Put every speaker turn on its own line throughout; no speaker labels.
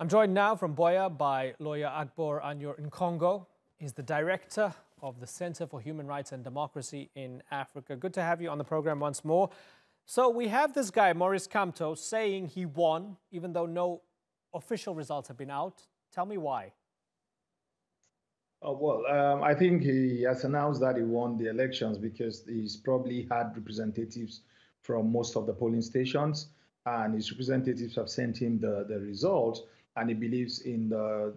I'm joined now from Buea by lawyer Agbor Anyior Nkongho. He's the director of the Center for Human Rights and Democracy in Africa. Good to have you on the program once more. So we have this guy, Maurice Kamto, saying he won, even though no official results have been out. Tell me why.
I think he has announced that he won the elections because he's probably had representatives from most of the polling stations, and his representatives have sent him the results, and he believes in the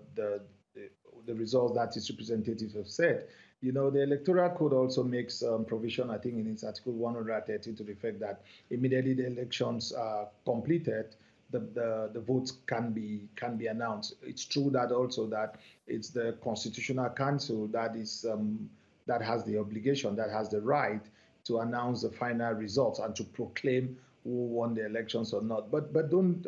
results that his representatives have said. You know, the Electoral Code also makes provision, I think, in its Article 130 to the effect that immediately the elections are completed, the votes can be announced. It's true that also that it's the Constitutional Council that is that has the obligation, that has the right to announce the final results and to proclaim who won the elections or not. But don't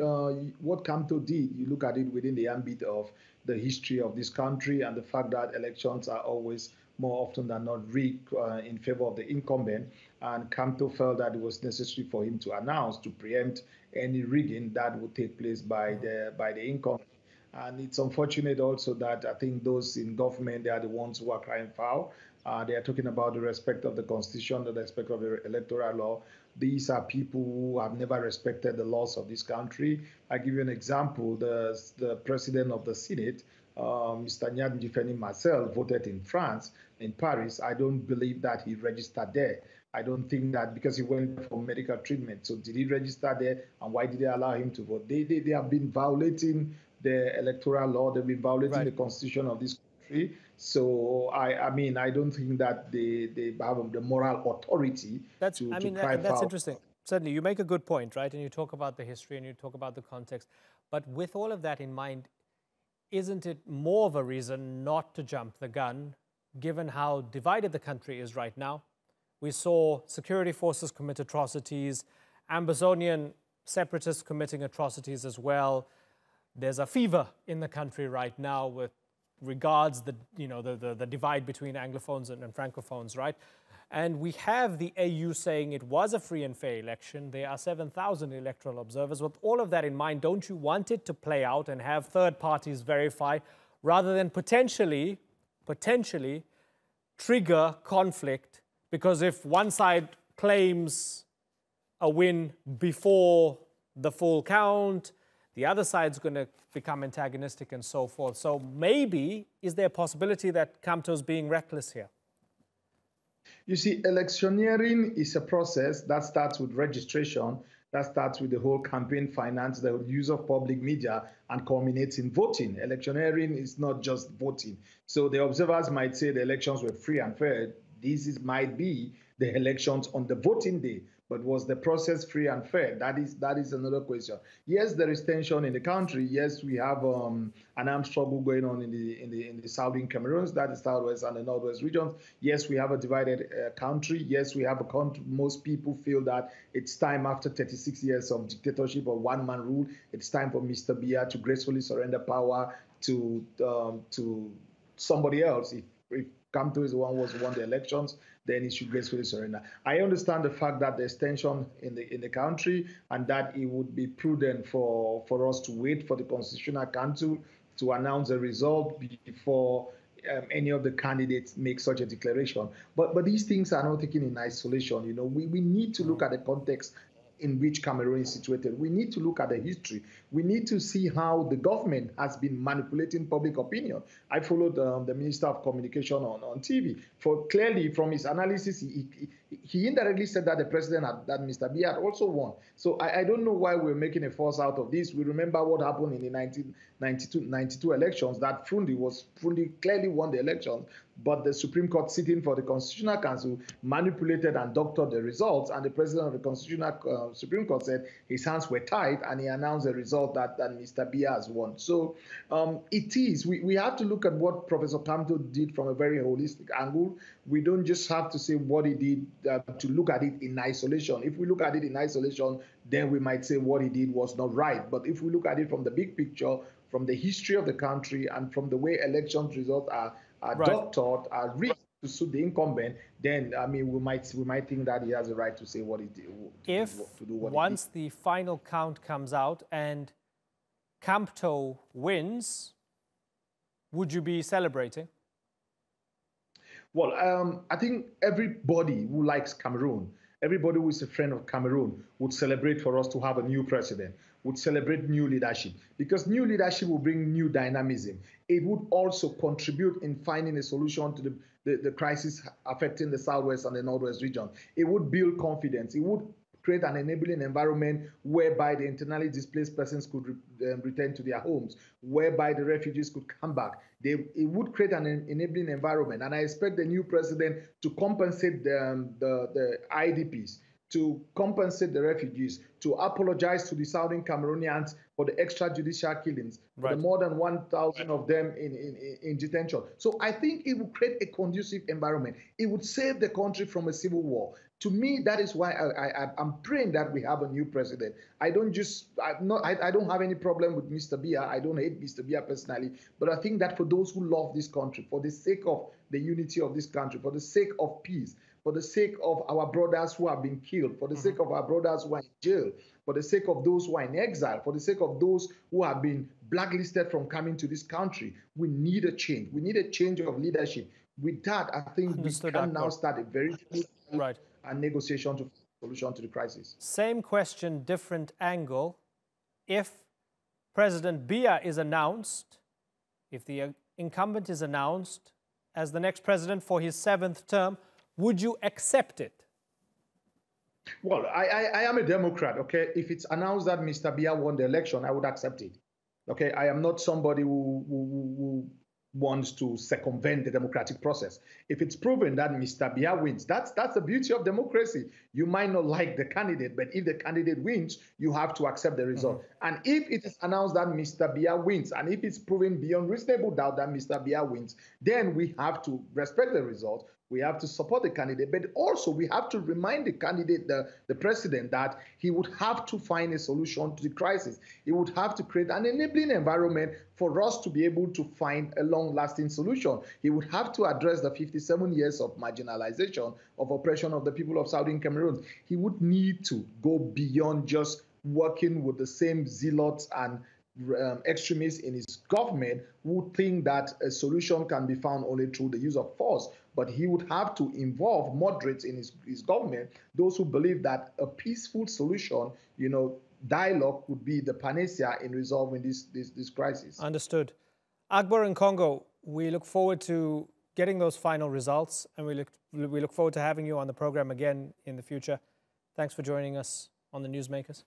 what Kamto did, you look at it within the ambit of the history of this country and the fact that elections are always more often than not rigged in favor of the incumbent. And Kamto felt that it was necessary for him to announce, to preempt any rigging that would take place by the incumbent. And it's unfortunate also that I think those in government, they are the ones who are crying foul. They are talking about the respect of the Constitution, the respect of the electoral law. These are people who have never respected the laws of this country. I give you an example. The president of the Senate, Mr. Nchia Marcel, voted in France, in Paris. I don't believe that he registered there. I don't think that because he went for medical treatment. So did he register there, and why did they allow him to vote? They have been violating the electoral law. They've been violating the constitution of this country. So I mean, I don't think that they have the moral authority to cry foul.
That's interesting. Certainly, you make a good point, right? And you talk about the history and you talk about the context. But with all of that in mind, isn't it more of a reason not to jump the gun, given how divided the country is right now? We saw security forces commit atrocities, Ambazonian separatists committing atrocities as well. There's a fever in the country right now with regards the divide between Anglophones and Francophones, right? And we have the AU saying it was a free and fair election. There are 7,000 electoral observers. With all of that in mind, don't you want it to play out and have third parties verify rather than potentially trigger conflict? Because if one side claims a win before the full count, the other side's going to become antagonistic and so forth. So maybe, is there a possibility that Kamto's being reckless here?
You see, electioneering is a process that starts with registration, that starts with the whole campaign finance, the use of public media, and culminates in voting. Electioneering is not just voting. So the observers might say the elections were free and fair. Might be the elections on the voting day, but was the process free and fair? That is another question. Yes, there is tension in the country. Yes, we have an armed struggle going on in the southern Cameroon, that is southwest and the northwest regions. Yes, we have a divided country. Yes, we have a country. Most people feel that it's time, after 36 years of dictatorship or one-man rule, it's time for Mr. Biya to gracefully surrender power to somebody else. If Kamto is the one who won the elections, then he should gracefully surrender. I understand the fact that there's tension in the country and that it would be prudent for us to wait for the Constitutional Council to announce a result before any of the candidates make such a declaration. But these things are not taken in isolation. You know, we need to look at the context in which Cameroon is situated. We need to look at the history. We need to see how the government has been manipulating public opinion. I followed the Minister of Communication on TV. Clearly, from his analysis, he indirectly said that the president, that Mr. Biya had also won. So I don't know why we're making a fuss out of this. We remember what happened in the 1992 elections, that Fundi clearly won the elections, but the Supreme Court, sitting for the Constitutional Council, manipulated and doctored the results, and the president of the Constitutional Supreme Court said his hands were tied, and he announced the result that Mr. Biya has won. So we have to look at what Professor Kamto did from a very holistic angle. We don't just have to say what he did to look at it in isolation. If we look at it in isolation, then we might say what he did was not right. But if we look at it from the big picture, from the history of the country, and from the way election results are doctored, are rigged to suit the incumbent, then I mean we might think that he has a right to say what he did.
Once the final count comes out and Campto wins, would you be celebrating?
Well, I think everybody who likes Cameroon, everybody who is a friend of Cameroon would celebrate for us to have a new president, would celebrate new leadership, because new leadership will bring new dynamism. It would also contribute in finding a solution to the crisis affecting the Southwest and the Northwest region. It would build confidence. It would create an enabling environment whereby the internally displaced persons could return to their homes, whereby the refugees could come back. It would create an enabling environment. And I expect the new president to compensate the IDPs, to compensate the refugees, to apologize to the Southern Cameroonians for the extrajudicial killings, for the more than 1,000 of them in detention. So I think it would create a conducive environment. It would save the country from a civil war. To me, that is why I'm praying that we have a new president. I don't have any problem with Mr. Biya. I don't hate Mr. Biya personally, but I think that for those who love this country, for the sake of the unity of this country, for the sake of peace, for the sake of our brothers who have been killed, for the sake of our brothers who are in jail, for the sake of those who are in exile, for the sake of those who have been blacklisted from coming to this country, we need a change. We need a change of leadership. With that, I think we can now start a very good negotiation to solution to the crisis.
Same question, different angle. If President Biya is announced, if the incumbent is announced as the next president for his 7th term, would you accept it?
Well, I am a Democrat, okay? If it's announced that Mr. Biya won the election, I would accept it. Okay, I am not somebody who wants to circumvent the democratic process. If it's proven that Mr. Biya wins, that's the beauty of democracy. You might not like the candidate, but if the candidate wins, you have to accept the result. And if it is announced that Mr. Biya wins, and if it's proven beyond reasonable doubt that Mr. Biya wins, then we have to respect the result. We have to support the candidate, but also we have to remind the candidate, the president, that he would have to find a solution to the crisis. He would have to create an enabling environment for us to be able to find a long-lasting solution. He would have to address the 57 years of marginalization, of oppression of the people of Southern Cameroon. He would need to go beyond just working with the same zealots and extremists in his government who think that a solution can be found only through the use of force. But he would have to involve moderates in his government, those who believe that a peaceful solution, dialogue would be the panacea in resolving this crisis.
Understood. Agbor and Nkongho, we look forward to getting those final results, and we look forward to having you on the program again in the future. Thanks for joining us on the Newsmakers.